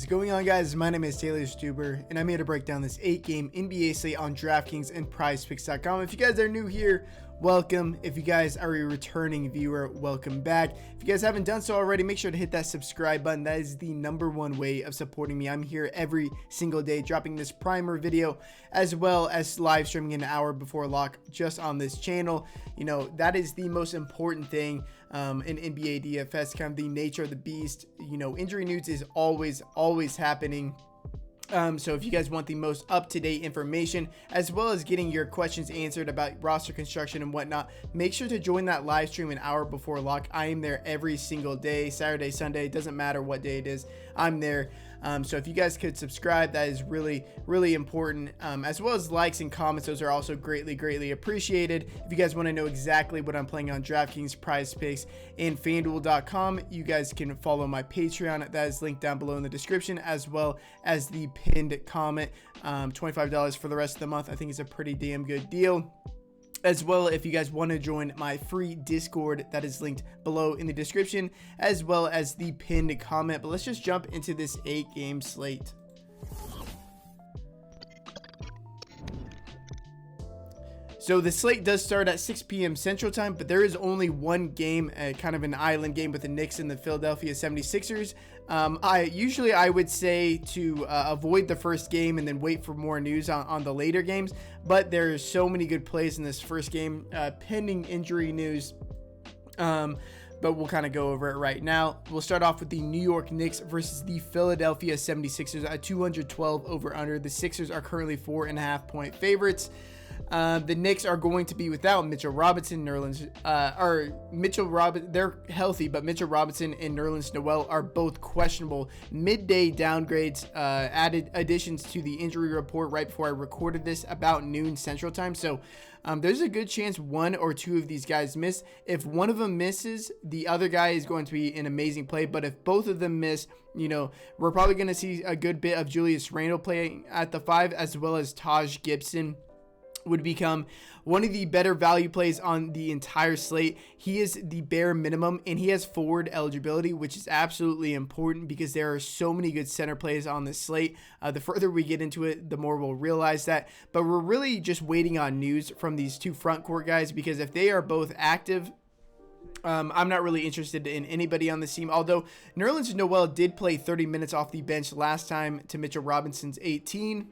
is going on, guys? My name is Taylor Stuber, and I'm here to break down this 8-game NBA slate on Draftkings and PrizePicks.com. If you guys are new here, welcome. If you guys are a returning viewer, welcome back. If you guys haven't done so already, make sure to hit that subscribe button. That is the #1 way of supporting me. I'm here every single day dropping this primer video, as well as live streaming an hour before lock just on this channel. You know, that is the most important thing in NBA DFS, kind of the nature of the beast. You know, injury news is always happening. So if you guys want the most up-to-date information, as well as getting your questions answered about roster construction and whatnot, make sure to join that live stream an hour before lock. I am there every single day, Saturday, Sunday, doesn't matter what day it is, I'm there. So if you guys could subscribe, that is really important, as well as likes and comments. Those are also greatly appreciated. If you guys want to know exactly what I'm playing on DraftKings, PrizePicks, and FanDuel.com, you guys can follow my Patreon. That is linked down below in the description, as well as the pinned comment. $25 for the rest of the month. I think it's a pretty damn good deal. As well, if you guys want to join my free Discord, that is linked below in the description, as well as the pinned comment. But let's just jump into this 8-game slate. So the slate does start at 6 p.m. Central Time, but there is only one game, kind of an island game with the Knicks and the Philadelphia 76ers. I would say to avoid the first game and then wait for more news on the later games, but there's so many good plays in this first game, pending injury news. But we'll kind of go over it right now. We'll start off with the New York Knicks versus the Philadelphia 76ers at 212 over under. The Sixers are currently 4.5-point favorites. The Knicks are going to be without Mitchell Robinson, they're healthy, but Mitchell Robinson and Nerlens Noel are both questionable. Midday downgrades, added additions to the injury report right before I recorded this, about noon Central Time. So there's a good chance one or two of these guys miss. If one of them misses, the other guy is going to be an amazing play. But if both of them miss, you know, we're probably going to see a good bit of Julius Randle playing at the 5, as well as Taj Gibson would become one of the better value plays on the entire slate. He is the bare minimum, and he has forward eligibility, which is absolutely important because there are so many good center plays on this slate. The further we get into it, the more we'll realize that. But we're really just waiting on news from these two front court guys, because if they are both active, I'm not really interested in anybody on this team, although Nerlens Noel did play 30 minutes off the bench last time to Mitchell Robinson's 18.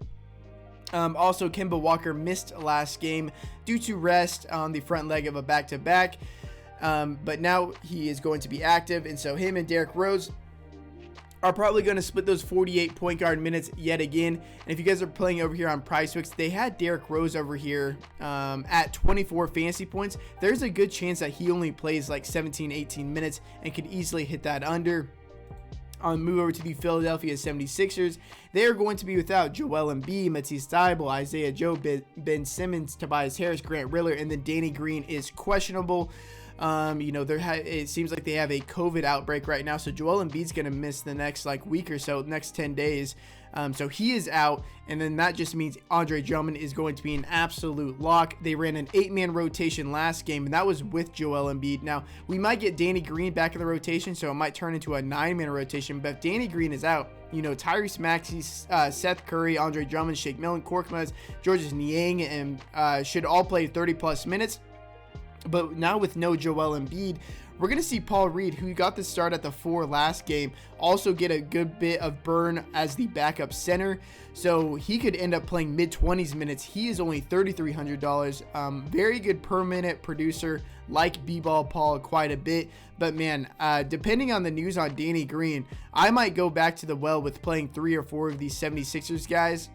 Also, Kemba Walker missed last game due to rest on the front leg of a back-to-back, but now he is going to be active, and so him and Derrick Rose are probably going to split those 48 point guard minutes yet again. And if you guys are playing over here on PrizePicks, they had Derrick Rose over here at 24 fantasy points. There's a good chance that he only plays like 17-18 minutes and could easily hit that under. Move over to the Philadelphia 76ers. They are going to be without Joel Embiid, Matisse Thybulle, Isaiah Joe, Ben Simmons, Tobias Harris, Grant Riller, and then Danny Green is questionable. You know, it seems like they have a COVID outbreak right now, so Joel Embiid's going to miss the next week or so, next 10 days. So he is out, and then that just means Andre Drummond is going to be an absolute lock. They ran an 8-man rotation last game, and that was with Joel Embiid. Now, we might get Danny Green back in the rotation, so it might turn into a 9-man rotation, but if Danny Green is out, you know, Tyrese Maxey, Seth Curry, Andre Drummond, Shake Milton, Korkmaz, Georges Niang, and should all play 30-plus minutes. But now with no Joel Embiid, we're going to see Paul Reed, who got the start at the 4 last game, also get a good bit of burn as the backup center. So he could end up playing mid-20s minutes. He is only $3,300. Very good per minute producer, like B-Ball Paul quite a bit. But man, depending on the news on Danny Green, I might go back to the well with playing 3 or 4 of these 76ers guys.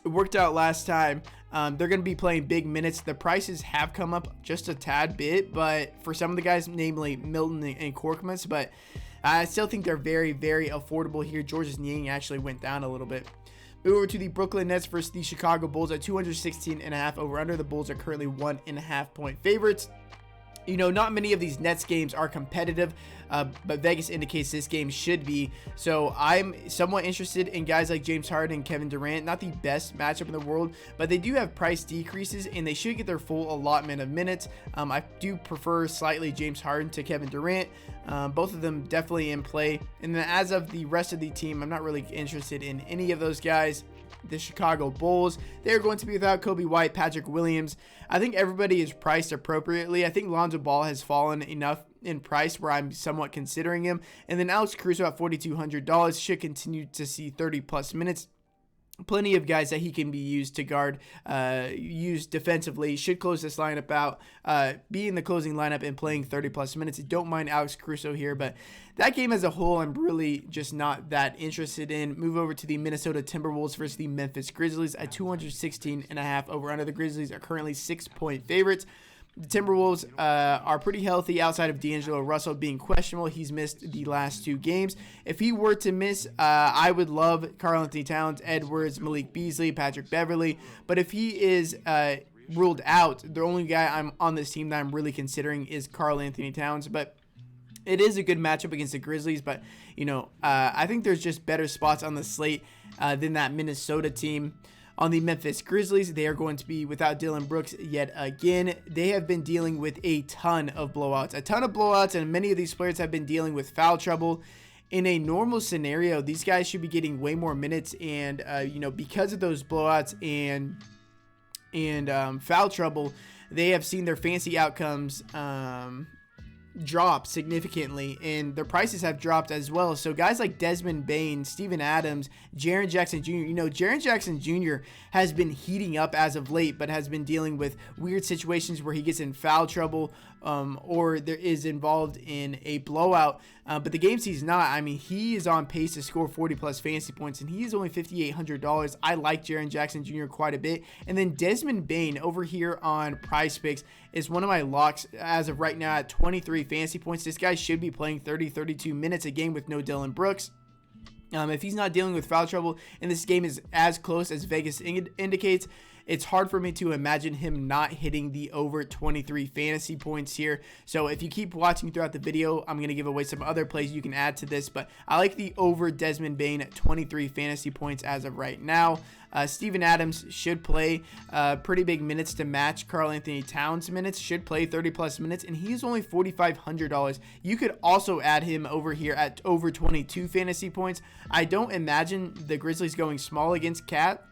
It worked out last time. They're going to be playing big minutes. The prices have come up just a tad bit, but for some of the guys, namely Milton and Korkmaz, but I still think they're very affordable here. Georges Niang actually went down a little bit. Move over to the Brooklyn Nets versus the Chicago Bulls at 216.5 over under. The Bulls are currently 1.5-point favorites. Not many of these Nets games are competitive, but Vegas indicates this game should be. So I'm somewhat interested in guys like James Harden and Kevin Durant. Not the best matchup in the world, but they do have price decreases, and they should get their full allotment of minutes. I do prefer slightly James Harden to Kevin Durant. Both of them definitely in play. And then as of the rest of the team, I'm not really interested in any of those guys. The Chicago Bulls, they're going to be without Kobe White, Patrick Williams. I think everybody is priced appropriately. I think Lonzo Ball has fallen enough in price where I'm somewhat considering him. And then Alex Caruso at $4,200 should continue to see 30 plus minutes. Plenty of guys that he can be used to guard, used defensively. Should close this lineup out, be in the closing lineup and playing 30 plus minutes. Don't mind Alex Caruso here, but that game as a whole, I'm really just not that interested in. Move over to the Minnesota Timberwolves versus the Memphis Grizzlies at 216.5 over under. The Grizzlies are currently 6-point favorites. The Timberwolves are pretty healthy outside of D'Angelo Russell being questionable. He's missed the last 2 games. If he were to miss, I would love Karl-Anthony Towns, Edwards, Malik Beasley, Patrick Beverley. But if he is ruled out, the only guy I'm on this team that I'm really considering is Karl-Anthony Towns. But it is a good matchup against the Grizzlies. But, I think there's just better spots on the slate than that Minnesota team. On the Memphis Grizzlies, they are going to be without Dylan Brooks yet again. They have been dealing with a ton of blowouts, and many of these players have been dealing with foul trouble. In a normal scenario, these guys should be getting way more minutes, and because of those blowouts and foul trouble, they have seen their fantasy outcomes drop significantly, and their prices have dropped as well. So guys like Desmond Bain, Steven Adams, Jaren Jackson Jr. Jaren Jackson Jr. has been heating up as of late, but has been dealing with weird situations where he gets in foul trouble or there is involved in a blowout. But the games he's not, he is on pace to score 40 plus fantasy points, and he is only $5,800. I like Jaren Jackson Jr. quite a bit. And then Desmond Bain over here on Prize Picks is one of my locks as of right now at 23 fantasy points. This guy should be playing 32 minutes a game with no Dylan Brooks. If he's not dealing with foul trouble and this game is as close as Vegas indicates, it's hard for me to imagine him not hitting the over 23 fantasy points here. So if you keep watching throughout the video, I'm going to give away some other plays you can add to this, but I like the over Desmond Bain at 23 fantasy points as of right now. Steven Adams should play pretty big minutes to match Karl-Anthony Towns minutes, should play 30 plus minutes, and he's only $4,500. You could also add him over here at over 22 fantasy points. I don't imagine the Grizzlies going small against Cat.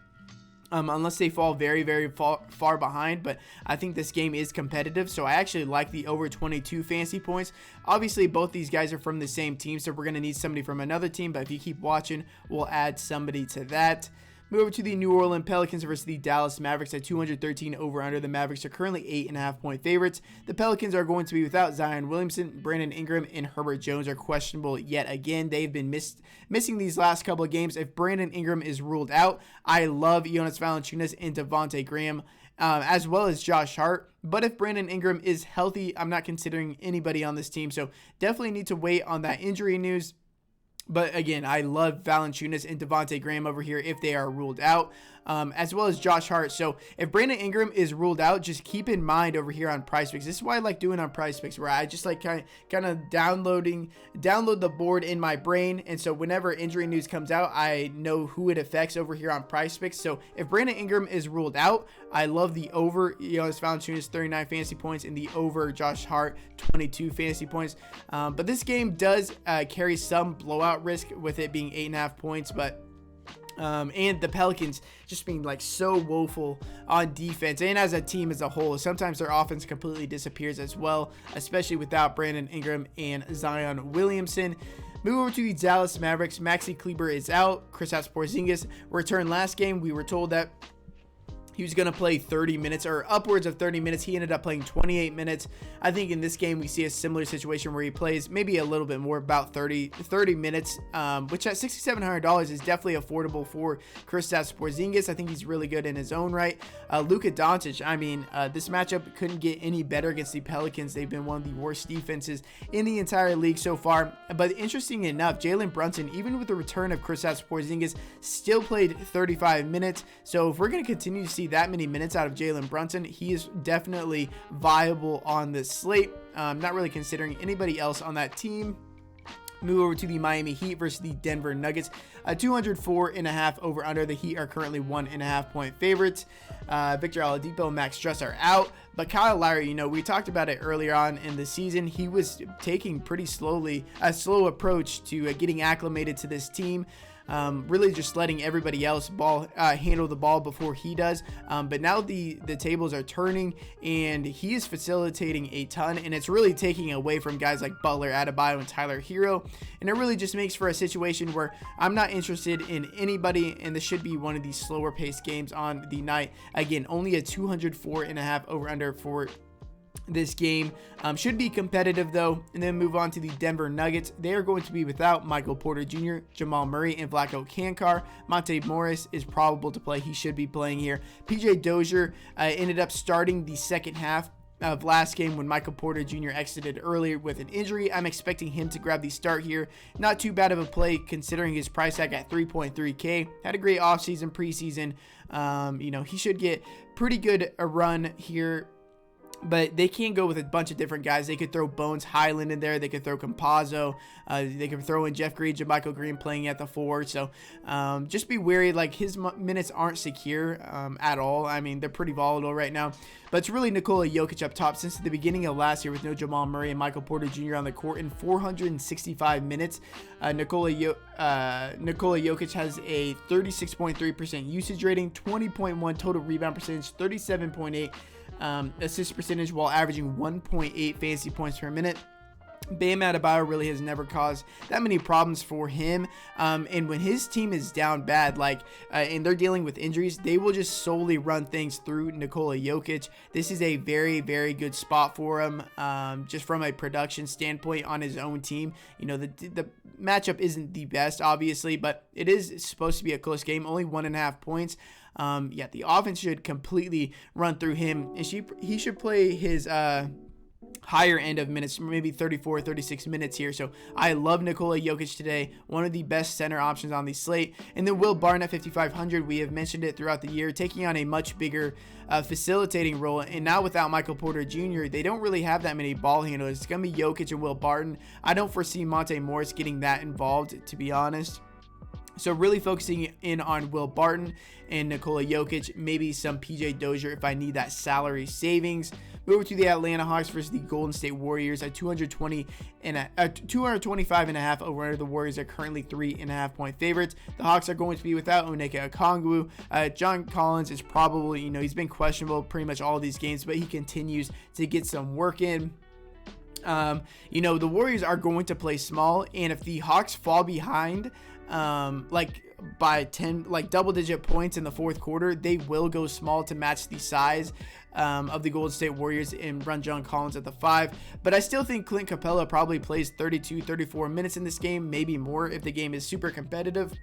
Unless they fall very, very far behind. But I think this game is competitive, so I actually like the over 22 fantasy points. Obviously, both these guys are from the same team, so we're going to need somebody from another team. But if you keep watching, we'll add somebody to that. Move over to the New Orleans Pelicans versus the Dallas Mavericks at 213 over under. The Mavericks are currently 8.5-point favorites. The Pelicans are going to be without Zion Williamson. Brandon Ingram and Herbert Jones are questionable yet again. They've been missing these last couple of games. If Brandon Ingram is ruled out, I love Jonas Valanciunas and Devontae Graham, as well as Josh Hart. But if Brandon Ingram is healthy, I'm not considering anybody on this team. So definitely need to wait on that injury news. But again, I love Valanciunas and Devontae Graham over here if they are ruled out, as well as Josh Hart. So if Brandon Ingram is ruled out, just keep in mind over here on Prize Picks. This is what I like doing on Prize Picks, where I just like kind of download the board in my brain. And so whenever injury news comes out, I know who it affects over here on Prize Picks. So if Brandon Ingram is ruled out, I love the over Jonas Valanciunas 39 fantasy points and the over Josh Hart 22 fantasy points. But this game does carry some blowout risk with it being 8.5 points, but and the Pelicans just being like so woeful on defense and as a team as a whole. Sometimes their offense completely disappears as well, especially without Brandon Ingram and Zion Williamson. Move over to the Dallas Mavericks. Maxi Kleber is out. Kristaps Porzingis returned last game. We were told that he was going to play 30 minutes or upwards of 30 minutes. He ended up playing 28 minutes. I think in this game we see a similar situation where he plays maybe a little bit more, about 30 minutes, which at $6,700 is definitely affordable for Kristaps Porzingis. I think he's really good in his own right. Luka Doncic, this matchup couldn't get any better against the Pelicans. They've been one of the worst defenses in the entire league so far. But interesting enough, Jalen Brunson, even with the return of Kristaps Porzingis, still played 35 minutes. So if we're going to continue to see see that many minutes out of Jalen Brunson. He is definitely viable on this slate. Not really considering anybody else on that team. Move over to the Miami Heat versus the Denver Nuggets. 204.5 over under. The Heat are currently 1.5 point favorites. Victor Oladipo and Max Strus are out. But Kyle Lowry, we talked about it earlier on in the season. He was taking pretty slowly, a slow approach to getting acclimated to this team. Really just letting everybody else handle the ball before he does. But now the tables are turning, and he is facilitating a ton, and it's really taking away from guys like Butler, Adebayo, and Tyler Hero. And it really just makes for a situation where I'm not interested in anybody, and this should be one of these slower paced games on the night. Again, only a 204.5 over under for this game. Should be competitive though. And then move on to the Denver Nuggets. They are going to be without Michael Porter Jr., Jamal Murray, and Vlatko Cancar. Monte Morris is probable to play. He should be playing here. PJ Dozier ended up starting the second half of last game when Michael Porter Jr. exited earlier with an injury. I'm expecting him to grab the start here. Not too bad of a play considering his price tag at 3.3K. Had a great offseason, preseason. He should get pretty good a run here. But they can go with a bunch of different guys. They could throw Bones Highland in there. They could throw Campazzo. They could throw in Jeff Green, JaMychal Green playing at the 4. So just be wary. Like, his minutes aren't secure at all. I mean, they're pretty volatile right now. But it's really Nikola Jokic up top since the beginning of last year with no Jamal Murray and Michael Porter Jr. on the court in 465 minutes. Nikola Jokic has a 36.3% usage rating, 20.1 total rebound percentage, 37.8 assist percentage, while averaging 1.8 fantasy points per minute. Bam Adebayo really has never caused that many problems for him. And when his team is down bad, and they're dealing with injuries, they will just solely run things through Nikola Jokic. This is a very, very good spot for him, just from a production standpoint on his own team. The matchup isn't the best, obviously, but it is supposed to be a close game, only 1.5 points. The offense should completely run through him, and he should play his higher end of minutes, maybe 34, 36 minutes here. So I love Nikola Jokic today, one of the best center options on the slate. And then Will Barton at 5,500, we have mentioned it throughout the year, taking on a much bigger facilitating role. And now without Michael Porter Jr., they don't really have that many ball handlers. It's going to be Jokic and Will Barton. I don't foresee Monte Morris getting that involved, to be honest. So really focusing in on Will Barton and Nikola Jokic, maybe some PJ Dozier if I need that salary savings. Move over to the Atlanta Hawks versus the Golden State Warriors at 225.5 over under. The Warriors are currently 3.5 point favorites. The Hawks are going to be without Onyeka Okongwu. John Collins is probably, he's been questionable pretty much all of these games, but he continues to get some work in. The Warriors are going to play small, and if the Hawks fall behind, by 10, double digit points in the fourth quarter, they will go small to match the size of the Golden State Warriors and run John Collins at the 5. But I still think Clint Capella probably plays 32, 34 minutes in this game, maybe more if the game is super competitive.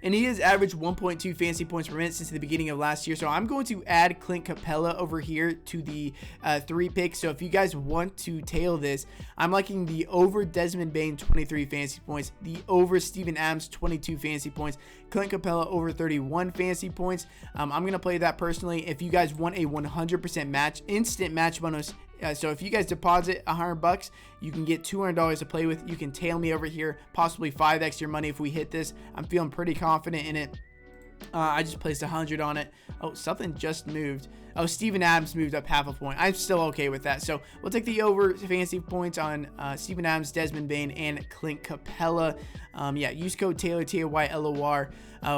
And he has averaged 1.2 fantasy points per minute since the beginning of last year. So I'm going to add Clint Capella over here to the 3 pick. So if you guys want to tail this, I'm liking the over Desmond Bain 23 fantasy points, the over Steven Adams 22 fantasy points, Clint Capella over 31 fantasy points. I'm going to play that personally. If you guys want a 100% instant match bonus, so if you guys deposit $100, you can get $200 to play with. You can tail me over here, possibly 5x your money if we hit this. I'm feeling pretty confident in it. I just placed 100 on it. Oh, something just moved. Oh, Steven Adams moved up half a point. I'm still okay with that. So we'll take the over fantasy points on Steven Adams, Desmond Bain, and Clint Capella. Use code Taylor, TAYLOR,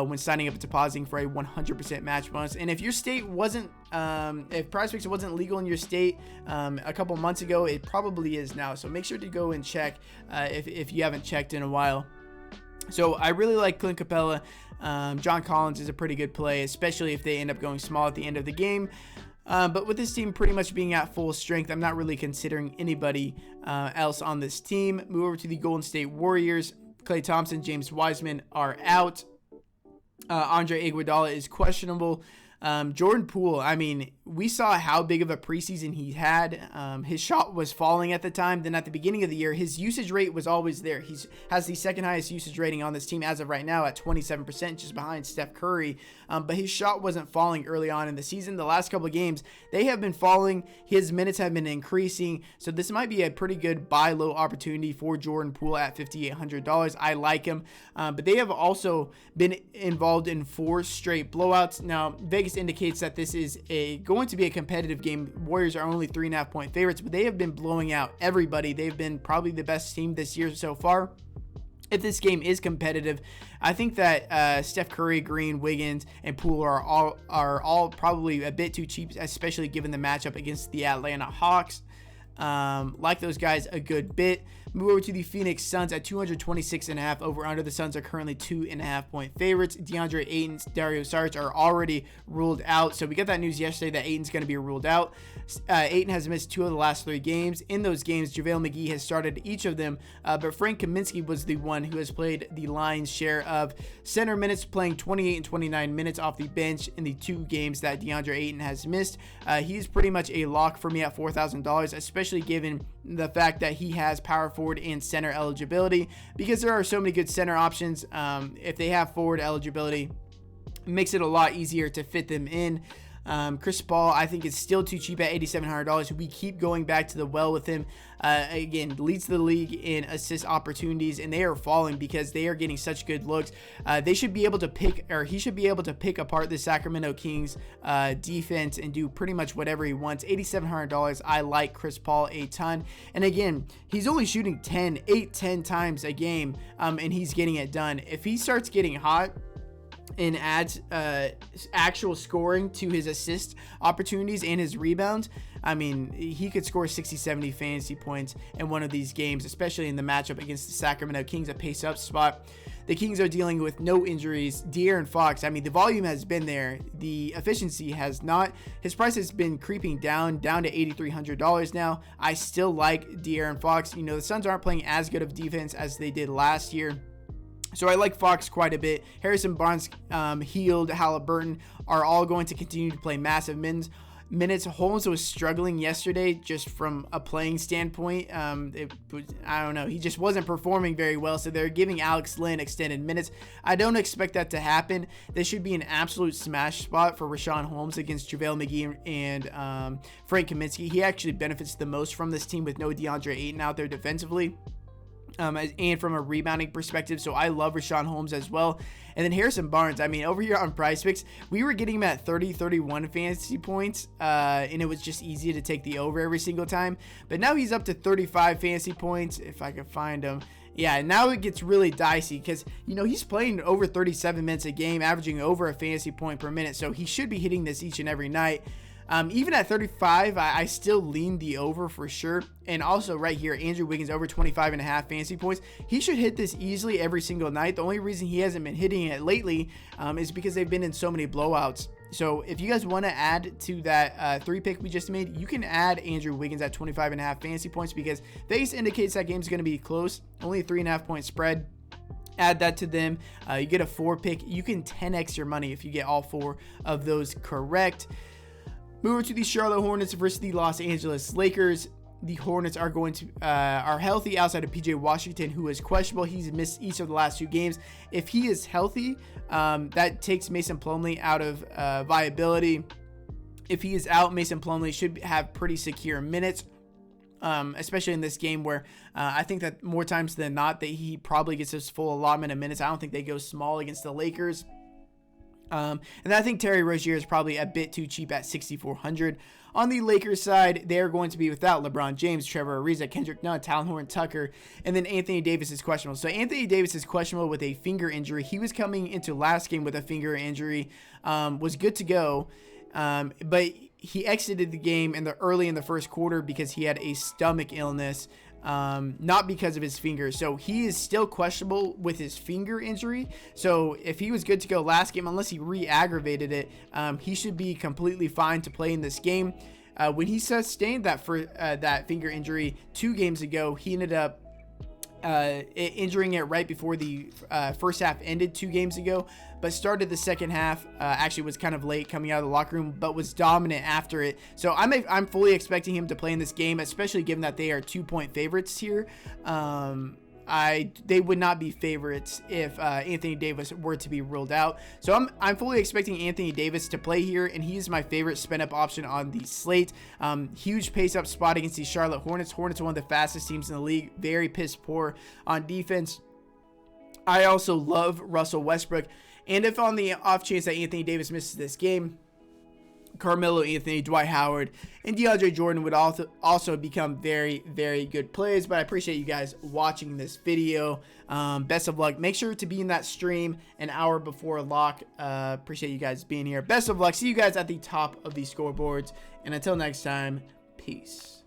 when signing up and depositing for a 100% match bonus. And if your state wasn't, if PrizePicks wasn't legal in your state a couple months ago, it probably is now. So make sure to go and check if you haven't checked in a while. So I really like Clint Capella. John Collins is a pretty good play, especially if they end up going small at the end of the game. But with this team pretty much being at full strength, I'm not really considering anybody else on this team. Move over to the Golden State Warriors. Klay Thompson, James Wiseman are out. Andre Iguodala is questionable. Jordan Poole, we saw how big of a preseason he had. His shot was falling at the time. Then at the beginning of the year, his usage rate was always there. He has the second highest usage rating on this team as of right now at 27%, just behind Steph Curry. But his shot wasn't falling early on in the season. The last couple of games, they have been falling. His minutes have been increasing. So this might be a pretty good buy low opportunity for Jordan Poole at $5,800. I like him. But they have also been involved in 4 straight blowouts. Now, Vegas indicates that this is going to be a competitive game. Warriors are only 3.5 point favorites, but they have been blowing out everybody. They've been probably the best team this year so far. If this game is competitive, I think that Steph Curry, Green, Wiggins, and Poole are all probably a bit too cheap, especially given the matchup against the Atlanta Hawks. Like those guys a good bit. Move over to the Phoenix Suns at 226.5 over under. The Suns are currently 2.5 point favorites. DeAndre Ayton, Dario Saric are already ruled out. So we got that news yesterday that Ayton's going to be ruled out. Ayton has missed 2 of the last 3 games. In those games, JaVale McGee has started each of them, but Frank Kaminsky was the one who has played the lion's share of center minutes, playing 28 and 29 minutes off the bench in the 2 games that DeAndre Ayton has missed. He's pretty much a lock for me at $4,000, especially given the fact that he has power forward and center eligibility, because there are so many good center options. If they have forward eligibility, it makes it a lot easier to fit them in. Chris Paul, I think, is still too cheap at $8,700. We keep going back to the well with him. Again, leads the league in assist opportunities, and they are falling because they are getting such good looks. They should be able to he should be able to pick apart the Sacramento Kings defense and do pretty much whatever he wants. $8,700. I like Chris Paul a ton. And again, he's only shooting 10 times a game, and he's getting it done. If he starts getting hot and adds actual scoring to his assist opportunities and his rebounds, I mean, he could score 60-70 fantasy points in one of these games, especially in the matchup against the Sacramento Kings, a pace-up spot. The Kings are dealing with no injuries. De'Aaron Fox, I mean, the volume has been there. The efficiency has not. His price has been creeping down to $8,300 now. I still like De'Aaron Fox. You know, the Suns aren't playing as good of defense as they did last year, so I like Fox quite a bit. Harrison Barnes, Hield, Halliburton are all going to continue to play massive minutes. Holmes was struggling yesterday just from a playing standpoint. I don't know. He just wasn't performing very well, so they're giving Alex Len extended minutes. I don't expect that to happen. This should be an absolute smash spot for Richaun Holmes against JaVale McGee and Frank Kaminsky. He actually benefits the most from this team with no DeAndre Ayton out there defensively. And from a rebounding perspective. So I love Richaun Holmes as well. And then Harrison Barnes, I mean, over here on Prize Picks, we were getting him at 30-31 fantasy points, and it was just easy to take the over every single time. But now he's up to 35 fantasy points, if I can find him. Yeah, now it gets really dicey because, you know, he's playing over 37 minutes a game, averaging over a fantasy point per minute. So he should be hitting this each and every night. Even at 35, I still lean the over for sure. And also right here, Andrew Wiggins over 25.5 fantasy points. He should hit this easily every single night. The only reason he hasn't been hitting it lately is because they've been in so many blowouts. So if you guys want to add to that 3-pick we just made, you can add Andrew Wiggins at 25.5 fantasy points because Vegas indicates that game's going to be close. Only a 3.5 point spread. Add that to them. You get a 4-pick. You can 10x your money if you get all 4 of those correct. Move over to the Charlotte Hornets versus the Los Angeles Lakers. The Hornets are are healthy outside of PJ Washington, who is questionable. He's missed each of the last 2 games. If he is healthy, that takes Mason Plumlee out of viability. If he is out, Mason Plumlee should have pretty secure minutes, especially in this game where I think that more times than not that he probably gets his full allotment of minutes. I don't think they go small against the Lakers. And I think Terry Rozier is probably a bit too cheap at $6,400. On the Lakers side, they're going to be without LeBron James, Trevor Ariza, Kendrick Nunn, Talon Horton Tucker, and then Anthony Davis is questionable. So Anthony Davis is questionable with a finger injury. He was coming into last game with a finger injury, was good to go, but he exited the game early in the first quarter because he had a stomach illness. Not because of his finger. So he is still questionable with his finger injury. So if he was good to go last game, unless he re-aggravated it, he should be completely fine to play in this game. When he sustained that finger injury 2 games ago, he ended up injuring it right before the first half ended 2 games ago, but started the second half. Actually was kind of late coming out of the locker room, but was dominant after it. So I'm fully expecting him to play in this game, especially given that they are 2-point favorites here. They would not be favorites if Anthony Davis were to be ruled out. So I'm fully expecting Anthony Davis to play here, and he's my favorite spend up option on the slate. Huge pace up spot against the Charlotte Hornets. Hornets are one of the fastest teams in the league, very piss poor on defense. I also love Russell Westbrook, and if on the off chance that Anthony Davis misses this game, Carmelo Anthony, Dwight Howard, and DeAndre Jordan would also become very, very good plays. But I appreciate you guys watching this video. Best of luck. Make sure to be in that stream an hour before lock. Appreciate you guys being here. Best of luck. See you guys at the top of the scoreboards. And until next time, peace.